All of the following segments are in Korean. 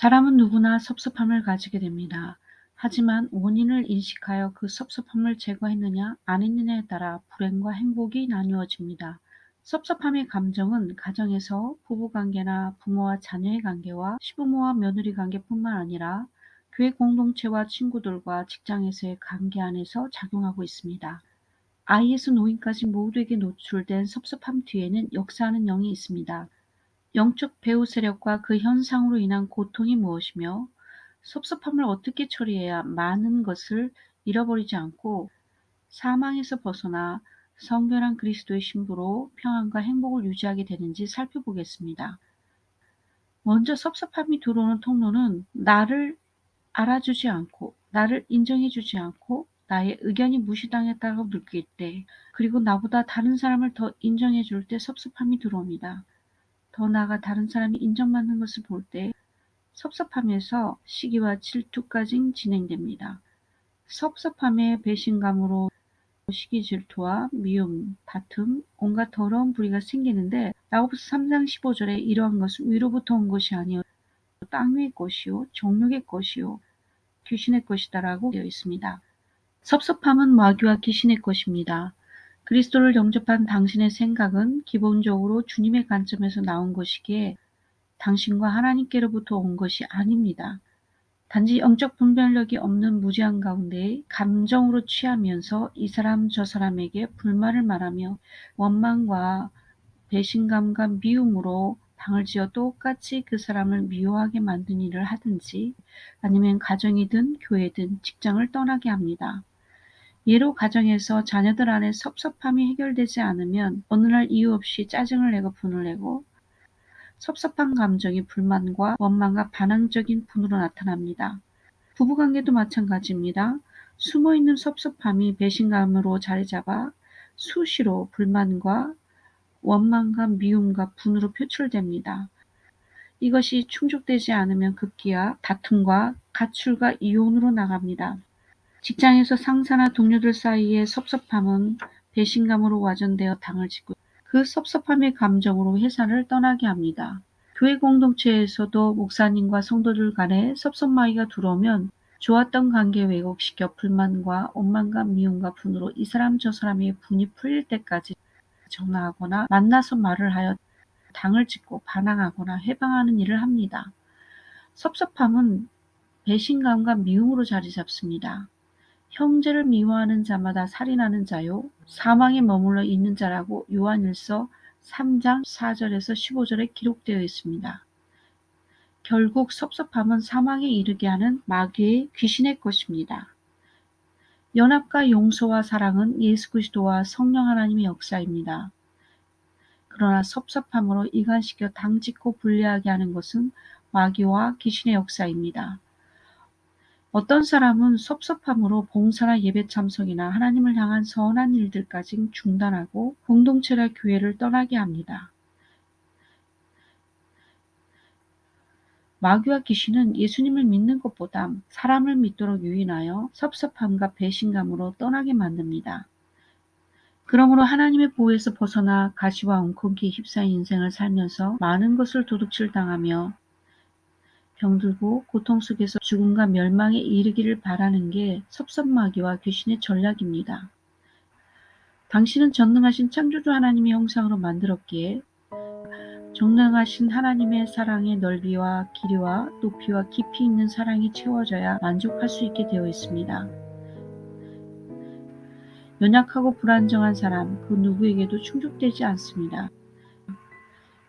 사람은 누구나 섭섭함을 가지게 됩니다. 하지만 원인을 인식하여 그 섭섭함을 제거했느냐 안 했느냐에 따라 불행과 행복이 나누어집니다. 섭섭함의 감정은 가정에서 부부관계나 부모와 자녀의 관계와 시부모와 며느리 관계뿐만 아니라 교회 공동체와 친구들과 직장에서의 관계 안에서 작용하고 있습니다. 아이에서 노인까지 모두에게 노출된 섭섭함 뒤에는 역사하는 영이 있습니다. 영적 배후 세력과 그 현상으로 인한 고통이 무엇이며 섭섭함을 어떻게 처리해야 많은 것을 잃어버리지 않고 사망에서 벗어나 성결한 그리스도의 신부로 평안과 행복을 유지하게 되는지 살펴보겠습니다. 먼저 섭섭함이 들어오는 통로는 나를 알아주지 않고 나를 인정해주지 않고 나의 의견이 무시당했다고 느낄 때, 그리고 나보다 다른 사람을 더 인정해줄 때 섭섭함이 들어옵니다. 더 나아가 다른 사람이 인정받는 것을 볼 때 섭섭함에서 시기와 질투까지 진행됩니다. 섭섭함의 배신감으로 시기, 질투와 미움, 다툼, 온갖 더러운 불의가 생기는데, 야고보서 3장 15절에 이러한 것은 위로부터 온 것이 아니요 땅 위의 것이요 정욕의 것이요 귀신의 것이다라고 되어 있습니다. 섭섭함은 마귀와 귀신의 것입니다. 그리스도를 영접한 당신의 생각은 기본적으로 주님의 관점에서 나온 것이기에 당신과 하나님께로부터 온 것이 아닙니다. 단지 영적 분별력이 없는 무지한 가운데 감정으로 취하면서 이 사람 저 사람에게 불만을 말하며 원망과 배신감과 미움으로 방을 지어 똑같이 그 사람을 미워하게 만든 일을 하든지, 아니면 가정이든 교회든 직장을 떠나게 합니다. 예로 가정에서 자녀들 안에 섭섭함이 해결되지 않으면 어느 날 이유 없이 짜증을 내고 분을 내고, 섭섭한 감정이 불만과 원망과 반항적인 분으로 나타납니다. 부부관계도 마찬가지입니다. 숨어있는 섭섭함이 배신감으로 자리잡아 수시로 불만과 원망과 미움과 분으로 표출됩니다. 이것이 충족되지 않으면 급기야 다툼과 가출과 이혼으로 나갑니다. 직장에서 상사나 동료들 사이의 섭섭함은 배신감으로 와전되어 당을 짓고 그 섭섭함의 감정으로 회사를 떠나게 합니다. 교회 공동체에서도 목사님과 성도들 간에 섭섭마귀가 들어오면 좋았던 관계 왜곡시켜 불만과 원망과 미움과 분으로 이 사람 저 사람의 분이 풀릴 때까지 전화하거나 만나서 말을 하여 당을 짓고 반항하거나 회방하는 일을 합니다. 섭섭함은 배신감과 미움으로 자리 잡습니다. 형제를 미워하는 자마다 살인하는 자요 사망에 머물러 있는 자라고 요한일서 3장 4절에서 15절에 기록되어 있습니다. 결국 섭섭함은 사망에 이르게 하는 마귀의 귀신의 것입니다. 연합과 용서와 사랑은 예수 그리스도와 성령 하나님의 역사입니다. 그러나 섭섭함으로 이간시켜 당짓고 분리하게 하는 것은 마귀와 귀신의 역사입니다. 어떤 사람은 섭섭함으로 봉사나 예배 참석이나 하나님을 향한 선한 일들까지 중단하고 공동체나 교회를 떠나게 합니다. 마귀와 귀신은 예수님을 믿는 것보다 사람을 믿도록 유인하여 섭섭함과 배신감으로 떠나게 만듭니다. 그러므로 하나님의 보호에서 벗어나 가시와 엉겅퀴에 휩싸인 인생을 살면서 많은 것을 도둑질 당하며 병들고 고통 속에서 죽음과 멸망에 이르기를 바라는 게 섭섭마귀와 귀신의 전략입니다. 당신은 전능하신 창조주 하나님의 형상으로 만들었기에 전능하신 하나님의 사랑의 넓이와 길이와 높이와 깊이 있는 사랑이 채워져야 만족할 수 있게 되어 있습니다. 연약하고 불안정한 사람 그 누구에게도 충족되지 않습니다.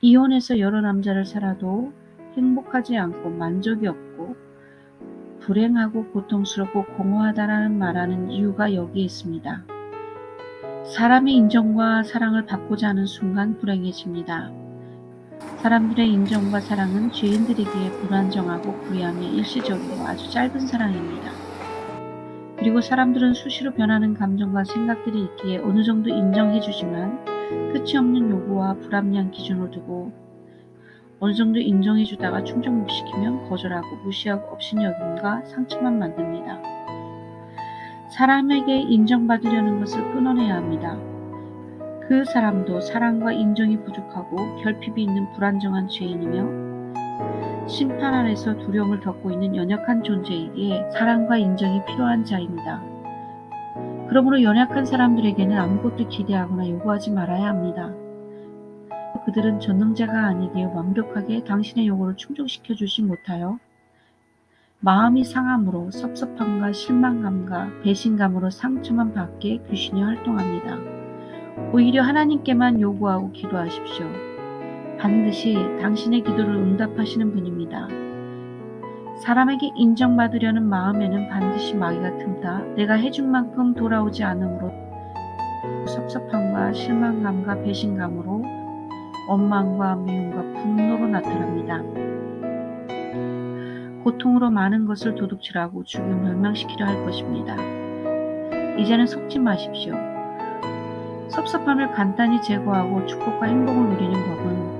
이혼해서 여러 남자를 살아도 행복하지 않고 만족이 없고 불행하고 고통스럽고 공허하다라는 말하는 이유가 여기에 있습니다. 사람의 인정과 사랑을 받고자 하는 순간 불행해집니다. 사람들의 인정과 사랑은 죄인들에게 불안정하고 불의함의 일시적이고 아주 짧은 사랑입니다. 그리고 사람들은 수시로 변하는 감정과 생각들이 있기에 어느 정도 인정해주지만 끝이 없는 요구와 불합리한 기준을 두고 어느 정도 인정해주다가 충족 못 시키면 거절하고 무시하고 업신여김과 상처만 만듭니다. 사람에게 인정받으려는 것을 끊어내야 합니다. 그 사람도 사랑과 인정이 부족하고 결핍이 있는 불안정한 죄인이며 심판 안에서 두려움을 겪고 있는 연약한 존재이기에 사랑과 인정이 필요한 자입니다. 그러므로 연약한 사람들에게는 아무것도 기대하거나 요구하지 말아야 합니다. 그들은 전능자가 아니기에 완벽하게 당신의 요구를 충족시켜 주지 못하여 마음이 상함으로 섭섭함과 실망감과 배신감으로 상처만 받게 귀신이 활동합니다. 오히려 하나님께만 요구하고 기도하십시오. 반드시 당신의 기도를 응답하시는 분입니다. 사람에게 인정받으려는 마음에는 반드시 마귀가 틈타 내가 해준 만큼 돌아오지 않으므로 섭섭함과 실망감과 배신감으로 원망과 미움과 분노로 나타납니다. 고통으로 많은 것을 도둑질하고 죽여 멸망시키려 할 것입니다. 이제는 속지 마십시오. 섭섭함을 간단히 제거하고 축복과 행복을 누리는 법은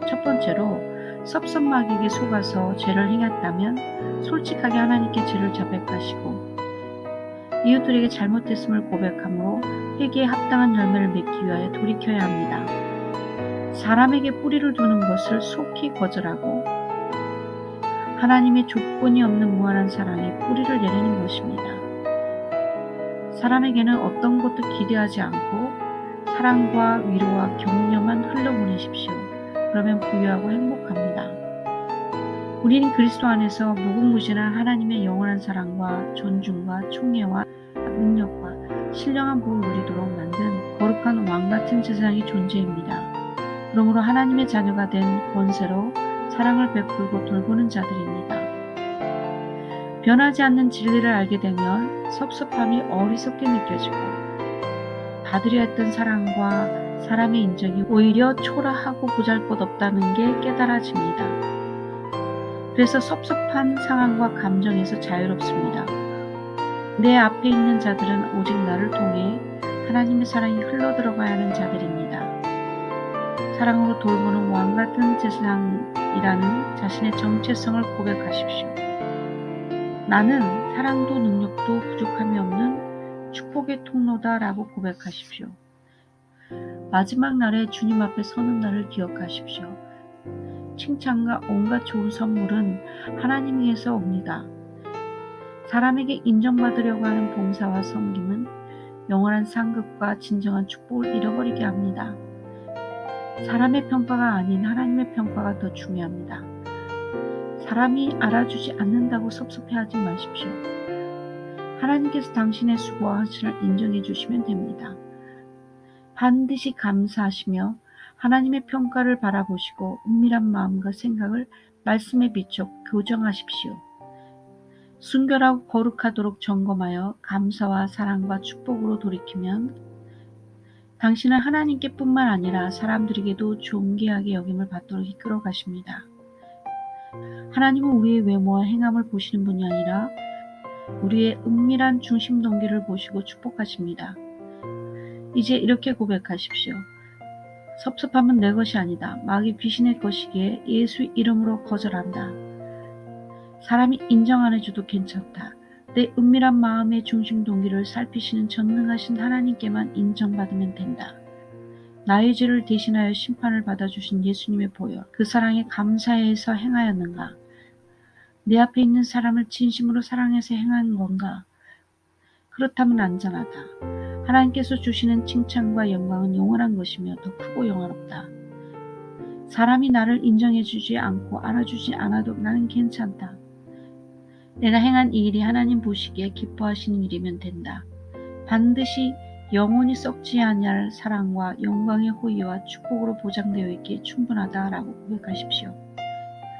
첫 번째로 섭섭마귀에게 속아서 죄를 행했다면 솔직하게 하나님께 죄를 자백하시고 이웃들에게 잘못했음을 고백함으로 회개에 합당한 열매를 맺기 위하여 돌이켜야 합니다. 사람에게 뿌리를 두는 것을 속히 거절하고 하나님의 조건이 없는 무한한 사랑에 뿌리를 내리는 것입니다. 사람에게는 어떤 것도 기대하지 않고 사랑과 위로와 격려만 흘려보내십시오. 그러면 부유하고 행복합니다. 우리는 그리스도 안에서 무궁무진한 하나님의 영원한 사랑과 존중과 총애와 능력과 신령한 복을 누리도록 만든 거룩한 왕같은 세상의 존재입니다. 그러므로 하나님의 자녀가 된 권세로 사랑을 베풀고 돌보는 자들입니다. 변하지 않는 진리를 알게 되면 섭섭함이 어리석게 느껴지고 받으려 했던 사랑과 사람의 인정이 오히려 초라하고 보잘것없다는 게 깨달아집니다. 그래서 섭섭한 상황과 감정에서 자유롭습니다. 내 앞에 있는 자들은 오직 나를 통해 하나님의 사랑이 흘러들어가야 하는 자들입니다. 사랑으로 돌보는 왕같은 세상이라는 자신의 정체성을 고백하십시오. 나는 사랑도 능력도 부족함이 없는 축복의 통로다 라고 고백하십시오. 마지막 날에 주님 앞에 서는 날을 기억하십시오. 칭찬과 온갖 좋은 선물은 하나님에게서 옵니다. 사람에게 인정받으려고 하는 봉사와 섬김은 영원한 상급과 진정한 축복을 잃어버리게 합니다. 사람의 평가가 아닌 하나님의 평가가 더 중요합니다. 사람이 알아주지 않는다고 섭섭해하지 마십시오. 하나님께서 당신의 수고와 헌신을 인정해 주시면 됩니다. 반드시 감사하시며 하나님의 평가를 바라보시고 은밀한 마음과 생각을 말씀에 비춰 교정하십시오. 순결하고 거룩하도록 점검하여 감사와 사랑과 축복으로 돌이키면 당신은 하나님께 뿐만 아니라 사람들에게도 존귀하게 여김을 받도록 이끌어 가십니다. 하나님은 우리의 외모와 행함을 보시는 분이 아니라 우리의 은밀한 중심 동기를 보시고 축복하십니다. 이제 이렇게 고백하십시오. 섭섭함은 내 것이 아니다. 마귀 귀신의 것이기에 예수 이름으로 거절한다. 사람이 인정 안 해줘도 괜찮다. 내 은밀한 마음의 중심 동기를 살피시는 전능하신 하나님께만 인정받으면 된다. 나의 죄를 대신하여 심판을 받아주신 예수님의 보혈, 그 사랑에 감사해서 행하였는가? 내 앞에 있는 사람을 진심으로 사랑해서 행한 건가? 그렇다면 안전하다. 하나님께서 주시는 칭찬과 영광은 영원한 것이며 더 크고 영화롭다. 사람이 나를 인정해주지 않고 알아주지 않아도 나는 괜찮다. 내가 행한 이 일이 하나님 보시기에 기뻐하시는 일이면 된다. 반드시 영원히 썩지 아니할 사랑과 영광의 호의와 축복으로 보장되어 있기에 충분하다라고 고백하십시오.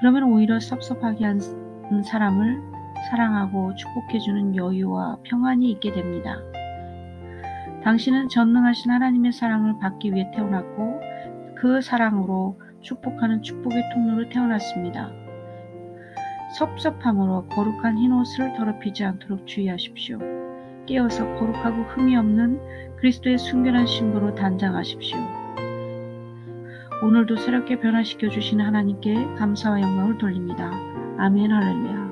그러면 오히려 섭섭하게 한 사람을 사랑하고 축복해주는 여유와 평안이 있게 됩니다. 당신은 전능하신 하나님의 사랑을 받기 위해 태어났고 그 사랑으로 축복하는 축복의 통로로 태어났습니다. 섭섭함으로 거룩한 흰옷을 더럽히지 않도록 주의하십시오. 깨어서 거룩하고 흠이 없는 그리스도의 순결한 신부로 단장하십시오. 오늘도 새롭게 변화시켜 주시는 하나님께 감사와 영광을 돌립니다. 아멘 할렐루야.